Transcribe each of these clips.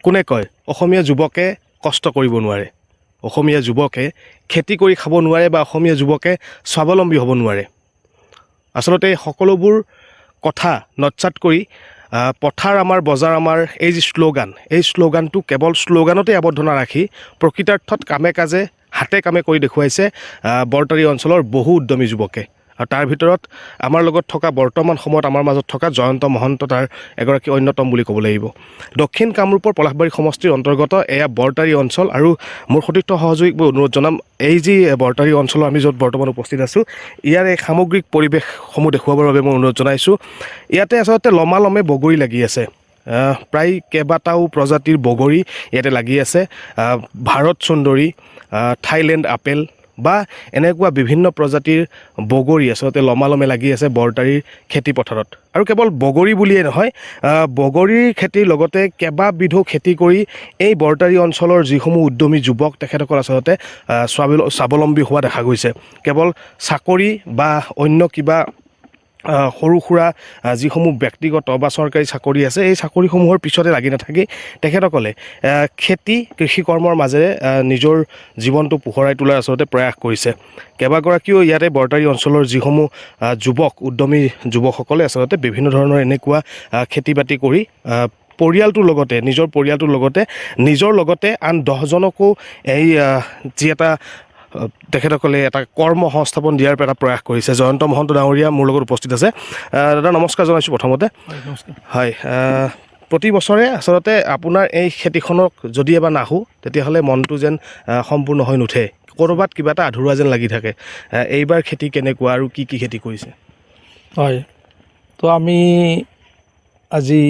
কোনে কয় অসমীয়া যুৱকে কষ্ট কৰিব নোৱাৰে, অসমীয়া যুৱকে খেতি কৰি খাব নোৱাৰে বা অসমীয়া যুৱকে স্বাৱলম্বী হ'ব নোৱাৰে। আচলতে সকলোবোৰ কথা নৎসাত কৰি পথাৰ আমাৰ বজাৰ আমাৰ এই যি শ্লোগান, এই শ্লোগানটো কেৱল শ্লোগানতে আৱদ্ধ নাৰাখি প্ৰকৃতাৰ্থত কামে কাজে হাতে কামে কৰি দেখুৱাইছে বৰতাৰী অঞ্চলৰ বহু উদ্যমী যুৱকে। আৰু তাৰ ভিতৰত আমাৰ লগত থকা বৰ্তমান সময়ত আমাৰ মাজত থকা জয়ন্ত মহন্ত তাৰ এগৰাকী অন্যতম বুলি ক'ব লাগিব। দক্ষিণ কামৰূপৰ পলাশবাৰী সমষ্টিৰ অন্তৰ্গত এয়া বৰতাৰী অঞ্চল। আৰু মোৰ সতীৰ্থ সহযোগীক মই অনুৰোধ জনাম, এই যি বৰতাৰী অঞ্চলৰ আমি য'ত বৰ্তমান উপস্থিত আছোঁ, ইয়াৰ এই সামগ্ৰিক পৰিৱেশসমূহ দেখুৱাবৰ বাবে মই অনুৰোধ জনাইছোঁ। ইয়াতে আচলতে লমালমে বগৰী লাগি আছে, প্ৰায় কেইবাটাও প্ৰজাতিৰ বগৰী ইয়াতে লাগি আছে। ভাৰত সুন্দৰী, থাইলেণ্ড আপেল বা এনেকুৱা বিভিন্ন প্ৰজাতিৰ বগৰী আচলতে লমালমে লাগি আছে বৰতাৰীৰ খেতি পথাৰত। আৰু কেৱল বগৰী বুলিয়েই নহয়, বগৰীৰ খেতিৰ লগতে কেইবাবিধো খেতি কৰি এই বৰতাৰী অঞ্চলৰ যিসমূহ উদ্যমী যুৱক তেখেতসকল আচলতে স্বাৱলম্বী হোৱা দেখা গৈছে। কেৱল চাকৰি বা অন্য কিবা সৰু সুৰা যিসমূহ ব্যক্তিগত বা চৰকাৰী চাকৰি আছে, এই চাকৰিসমূহৰ পিছতে লাগি নাথাকি তেখেতসকলে কৃষি কৰ্মৰ মাজেৰে নিজৰ জীৱনটো পোহৰাই তোলাৰ আচলতে প্ৰয়াস কৰিছে। কেইবাগৰাকীও ইয়াতে বৰতাৰী অঞ্চলৰ যিসমূহ যুৱক উদ্যমী যুৱকসকলে আচলতে বিভিন্ন ধৰণৰ এনেকুৱা খেতি বাতি কৰি নিজৰ পৰিয়ালটোৰ লগতে আন 10জনকো এই যি এটা তেখেতসকলে এটা কৰ্ম সংস্থাপন দিয়াৰ এটা প্ৰয়াস কৰিছে। জয়ন্ত মহন্ত ডাঙৰীয়া মোৰ লগত উপস্থিত আছে। দাদা নমস্কাৰ জনাইছোঁ প্ৰথমতে। হয়, প্ৰতি বছৰে আচলতে আপোনাৰ এই খেতিখনক যদি এবাৰ নাহোঁ তেতিয়াহ'লে মনটো যেন সম্পূৰ্ণ হৈ নুঠে, ক'ৰবাত কিবা এটা আধৰুৱা যেন লাগি থাকে। এইবাৰ খেতি কেনেকুৱা আৰু কি কি খেতি কৰিছে? হয়, তো আমি আজি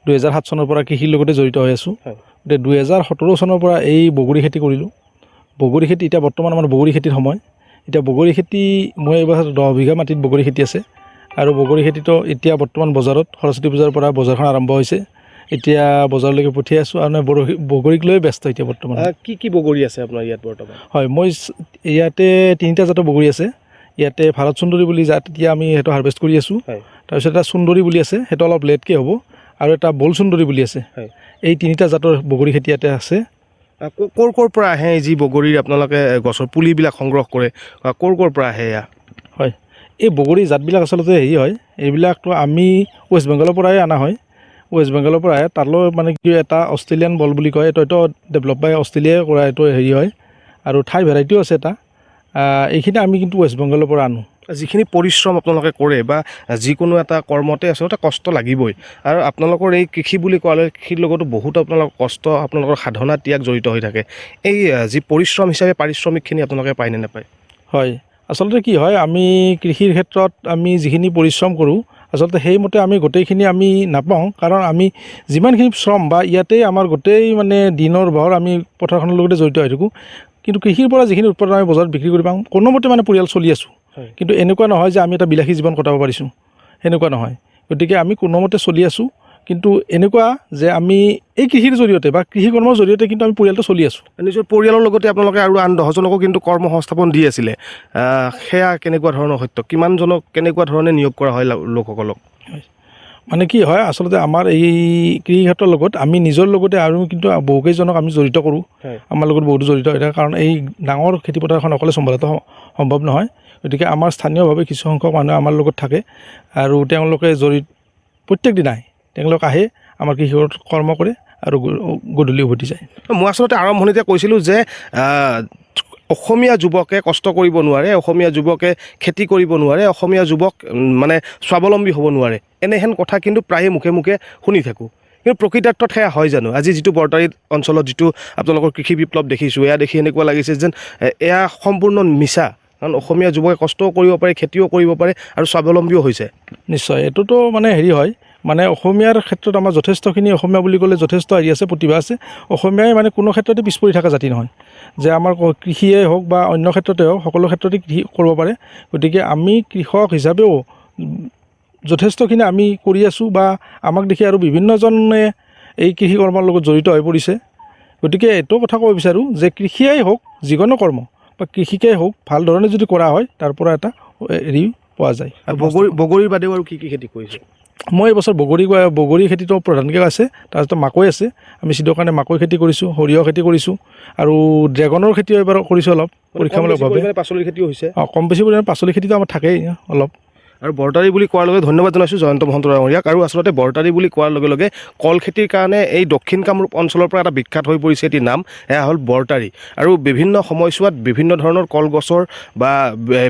2007 চনৰ পৰা কৃষিৰ লগতে জড়িত হৈ আছোঁ। গতিকে 2017 চনৰ পৰা এই বগৰী খেতি কৰিলোঁ। বগৰী খেতি এতিয়া বৰ্তমান আমাৰ বগৰী খেতিৰ সময়। এতিয়া বগৰী খেতি মই এইবাৰ 10 বিঘা মাটিত বগৰী খেতি আছে। আৰু বগৰী খেতিটো এতিয়া বৰ্তমান বজাৰত সৰস্বতী পূজাৰ পৰা বজাৰখন আৰম্ভ হৈছে। এতিয়া বজাৰলৈকে পঠিয়াই আছোঁ আৰু বগৰীক লৈ ব্যস্ত এতিয়া বৰ্তমান। কি কি বগৰী আছে আপোনাৰ ইয়াত বৰ্তমান? হয়, মই ইয়াতে 3টা জাতৰ বগৰী আছে। ইয়াতে ভাৰত সুন্দৰী বুলি জাত এতিয়া আমি সেইটো হাৰ্ভেষ্ট কৰি আছোঁ। তাৰপিছত এটা সুন্দৰী বুলি আছে, সেইটো অলপ লেটকৈ হ'ব, আৰু এটা বল সুন্দৰী বুলি আছে। এই 3টা জাতৰ বগৰী খেতি ইয়াতে আছে। ক'ৰ পৰা আহে যি বগৰীৰ আপোনালোকে গছৰ পুলিবিলাক সংগ্ৰহ কৰে, ক'ৰ পৰা আহে এয়া? হয়, এই বগৰী জাতবিলাক আচলতে হেৰি হয়, এইবিলাকতো আমি ৱেষ্ট বেংগলৰ পৰাই অনা হয়। ৱেষ্ট বেংগলৰ পৰা আহে, তালৈ মানে কি এটা অষ্ট্ৰেলিয়ান বল বুলি কয়, এইটো ডেভেলপ বাই অষ্ট্ৰেলিয়াই কৰা এইটো হেৰি হয়। আৰু ঠাই ভেৰাইটিও আছে এটা। এইখিনি আমি কিন্তু ৱেষ্ট বেংগলৰ পৰা আনো। যিখিনি পৰিশ্ৰম আপোনালোকে কৰে বা যিকোনো এটা কৰ্মতে আচলতে কষ্ট লাগিবই, আৰু আপোনালোকৰ এই কৃষি বুলি কোৱালৈ কৃষিৰ লগতো বহুত আপোনালোকৰ কষ্ট, আপোনালোকৰ সাধনা ত্যাগ জড়িত হৈ থাকে। এই যি পৰিশ্ৰম হিচাপে পাৰিশ্ৰমিকখিনি আপোনালোকে পায়নে নাপায়? হয়, আচলতে কি হয়, আমি কৃষিৰ ক্ষেত্ৰত আমি যিখিনি পৰিশ্ৰম কৰোঁ আচলতে সেইমতে আমি গোটেইখিনি আমি নাপাওঁ। কাৰণ আমি যিমানখিনি শ্ৰম বা ইয়াতেই আমাৰ গোটেই মানে দিনৰ ভৰ আমি পথাৰখনৰ লগতে জড়িত হৈ থাকোঁ, কিন্তু কৃষিৰ পৰা যিখিনি উৎপাদন আমি বজাৰত বিক্ৰী কৰি পাওঁ, কোনোমতে মানে পৰিয়াল চলি আছোঁ। কিন্তু এনেকুৱা নহয় যে আমি এটা বিলাসী জীৱন কটাব পাৰিছোঁ, সেনেকুৱা নহয়। গতিকে আমি কোনোমতে চলি আছোঁ, কিন্তু এনেকুৱা যে আমি এই কৃষিৰ জৰিয়তে বা কৃষি কৰ্মৰ জৰিয়তে কিন্তু আমি পৰিয়ালটো চলি আছোঁ। নিজৰ পৰিয়ালৰ লগতে আপোনালোকে আৰু আন 10জনকো কিন্তু কৰ্ম সংস্থাপন দি আছিলে, সেয়া কেনেকুৱা ধৰণৰ সত্য? কিমানজনক কেনেকুৱা ধৰণে নিয়োগ কৰা হয় লোকসকলক? মানে কি হয়, আচলতে আমাৰ এই কৃষি ক্ষেত্ৰৰ লগত আমি নিজৰ লগতে আৰু কিন্তু বহুকেইজনক আমি জড়িত কৰোঁ। আমাৰ লগত বহুতো জড়িত হৈ থাকে, কাৰণ এই ডাঙৰ খেতিপথাৰখন অকলে চম্ভালাটো সম্ভৱ নহয়। গতিকে আমাৰ স্থানীয়ভাৱে কিছুসংখ্যক মানুহ আমাৰ লগত থাকে, আৰু তেওঁলোকে প্ৰত্যেক দিনাই তেওঁলোক আহে, আমাৰ কৃষি কৰ্ম কৰে আৰু গধূলি উভতি যায়। মই আচলতে আৰম্ভণিতে কৈছিলোঁ যে অসমীয়া যুৱকে কষ্ট কৰিব নোৱাৰে, অসমীয়া যুৱকে খেতি কৰিব নোৱাৰে, অসমীয়া যুৱক মানে স্বাৱলম্বী হ'ব নোৱাৰে, এনেহেন কথা কিন্তু প্ৰায়ে মুখে মুখে শুনি থাকোঁ। কিন্তু প্ৰকৃতাৰ্থত সেয়া হয় জানো? আজি যিটো বৰতাৰী অঞ্চলত যিটো আপোনালোকৰ কৃষি বিপ্লৱ দেখিছোঁ, এয়া দেখি এনেকুৱা লাগিছে যেন এয়া সম্পূৰ্ণ মিছা। কাৰণ অসমীয়া যুৱকে কষ্টও কৰিব পাৰে, খেতিও কৰিব পাৰে আৰু স্বাৱলম্বীও হৈছে। নিশ্চয়, এইটোতো মানে হেৰি হয়, মানে অসমীয়াৰ ক্ষেত্ৰত আমাৰ যথেষ্টখিনি, অসমীয়া বুলি ক'লে যথেষ্ট হেৰি আছে, প্ৰতিভা আছে। অসমীয়াই মানে কোনো ক্ষেত্ৰতে পিছ পৰি থকা জাতি নহয়, যে আমাৰ কৃষিয়ে হওক বা অন্য ক্ষেত্ৰতে হওক, সকলো ক্ষেত্ৰতে কৃষি কৰিব পাৰে। গতিকে আমি কৃষক হিচাপেও যথেষ্টখিনি আমি কৰি আছোঁ, বা আমাক দেখি আৰু বিভিন্নজনে এই কৃষি কৰ্মৰ লগত জড়িত হৈ পৰিছে। গতিকে এইটো কথা ক'ব বিচাৰোঁ যে কৃষিয়েই হওক, যিকোনো কৰ্ম বা কৃষিকেই হওক, ভাল ধৰণে যদি কৰা হয় তাৰ পৰা এটা হেৰি পোৱা যায়। বগৰীৰ বাদেও আৰু কি কি খেতি কৰিছে? মই এইবছৰ বগৰী খেতিটো প্ৰধানকৈ আছে, তাৰপিছত মাকৈ আছে, আমি চিডৰ কাৰণে মাকৈ খেতি কৰিছোঁ, সৰিয়হ খেতি কৰিছোঁ আৰু ড্ৰেগনৰ খেতিও এবাৰ কৰিছোঁ অলপ পৰীক্ষামূলকভাৱে। পাচলিৰ খেতিও হৈছে। কম বেছি পৰিমাণে পাচলি খেতিটো আমাৰ থাকেই অলপ। আৰু বৰতাৰী বুলি কোৱাৰ লগে ধন্যবাদ জনাইছোঁ জয়ন্ত মহন্ত ডাঙৰীয়াক। আৰু আচলতে বৰতাৰী বুলি কোৱাৰ লগে লগে কল খেতিৰ কাৰণে এই দক্ষিণ কামৰূপ অঞ্চলৰ পৰা এটা বিখ্যাত হৈ পৰিছে এটি নাম, এয়া হ'ল বৰতাৰী। আৰু বিভিন্ন সময়ছোৱাত বিভিন্ন ধৰণৰ কলগছৰ বা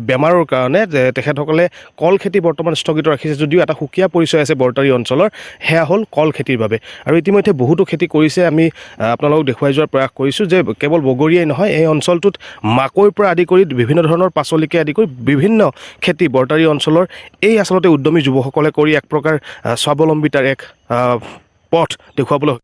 বেমাৰৰ কাৰণে তেখেতসকলে কল খেতি বৰ্তমান স্থগিত ৰাখিছে, যদিও এটা সুকীয়া পৰিচয় আছে বৰতাৰী অঞ্চলৰ, সেয়া হ'ল কল খেতিৰ বাবে। আৰু ইতিমধ্যে বহুতো খেতি কৰিছে, আমি আপোনালোকক দেখুৱাই যোৱাৰ প্ৰয়াস কৰিছোঁ যে কেৱল বগৰীয়েই নহয়, এই অঞ্চলটোত মাকৈৰ পৰা আদি কৰি বিভিন্ন ধৰণৰ পাচলিকে আদি কৰি বিভিন্ন খেতি বৰতাৰী অঞ্চলৰ এই আচলতে উদ্যমী যুৱকসকলে কৰি এক প্ৰকাৰ স্বাৱলম্বিতাৰ এক পথ দেখুৱাবলৈ